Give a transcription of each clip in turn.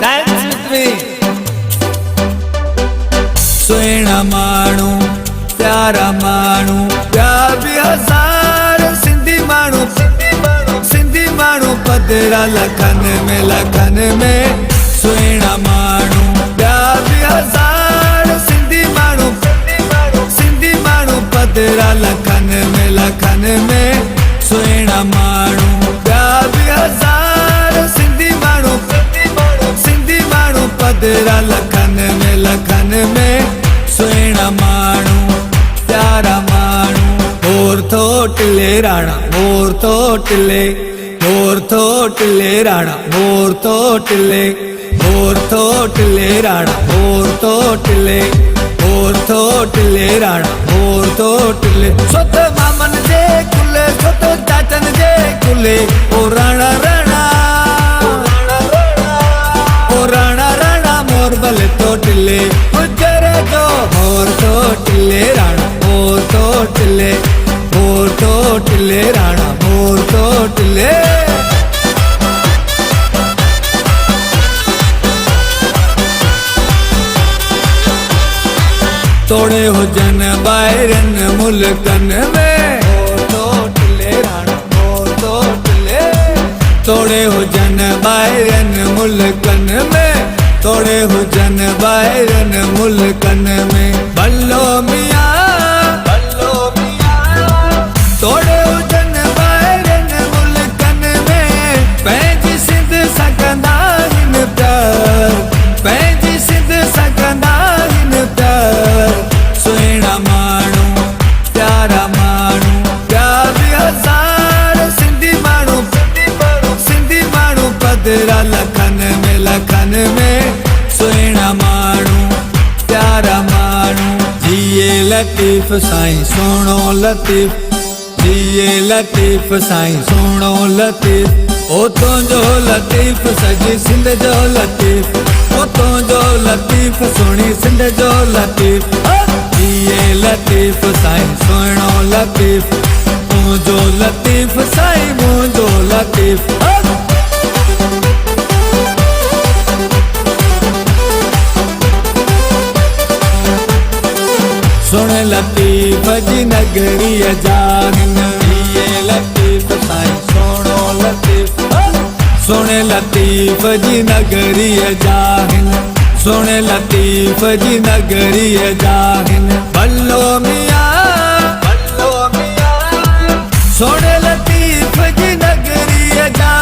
Dance with me. सुहिणा माण्हू प्यारा माण्हू ॿिया बि हज़ार सिंधी माण्हू पधरा लखनि में सुहिणा माण्हू ॿिया बि हज़ार सिंधी माण्हू पधरा लखनि में सुहिणा माण्हू ॿिया बि हज़ार सिंधी माण्हू पधरा लखनि में सुहिणा माण्हू प्यारा माण्हू मोर थोटले राणा मोर थोटले राणा मोर थोटले राणा मोर थोटले राणा मोर थोटले सोत मामन जे कुले सोत चाचन जे कुले ओ राणा मोर भले थोटले गुजरे तो मोर थोटले राणा मोर थोटले राणा मोर थोटले तोड़े हुजन ॿाहिरन मुल्कन में थोटले राणा मोर थोटले तोड़े हुजन ॿाहिरन मुल्कन में तोड़े हुजन ॿाहिरन मुल्कन में भलो मियां तोड़े हुजन ॿाहिरन मुल्कन में पंहिंजी सिंध सघंदा आहिनि प्यार पंहिंजी सिंध सघंदा आहिनि प्यार सुहिणा माण्हू प्यारा माण्हू ॿिया बि हज़ार सिंधी माण्हू पधरा लखनि में सुहिणा माण्हू प्यारा माण्हू जिए लतीफ़ साईं सोणो लतीफ़ जिए लतीफ़ साईं सोणो लतीफ़ ओ तुंहिंजो लतीफ़ सॼी सिंध जो लतीफ़ ओ तुंहिंजो लतीफ़ सुहिणी सिंध जो लतीफ़ जिए लतीफ़ साईं सोणो लतीफ़ तुंहिंजो लतीफ़ साईं मुंहिंजो लतीफ़ सुन लतीफ़ जी नगरीअ जा जिए लतीफ़ साईं सोणो लतीफ़ सुन लतीफ़ जी नगरीअ जा सुन लतीफ़ जी नगरीअ जा भलो मियां सुन लतीफ़ जी नगरीअ जा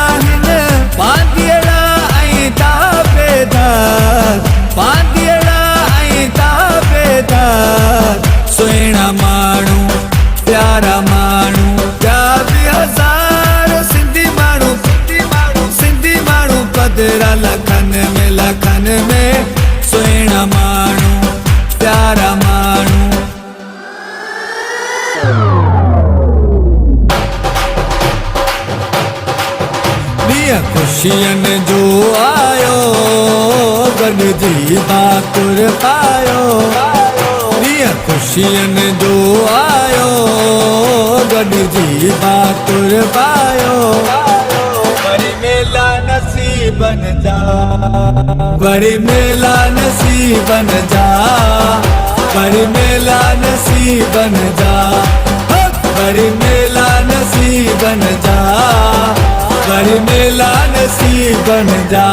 पांदियड़ा ऐं ताबेदार पांदियड़ा ऐं ताबेदार सुहिणा माण्हू प्यारा माण्हू ॿिया बि हज़ार सिंधी माण्हू पधरा लखनि में सुहिणा माण्हू प्यारा माण्हू ॾींहुं ख़ुशियनि जो आयो गॾिजी भाकुर पायो ख़ुशियनि जो आयो गॾिजी भाकुर पायो वरी मेला नसीबन जा वरी मेला नसीबन जा वरी मेला नसीबन जा वरी मेला नसीबन जा वरी मेला नसीबन जा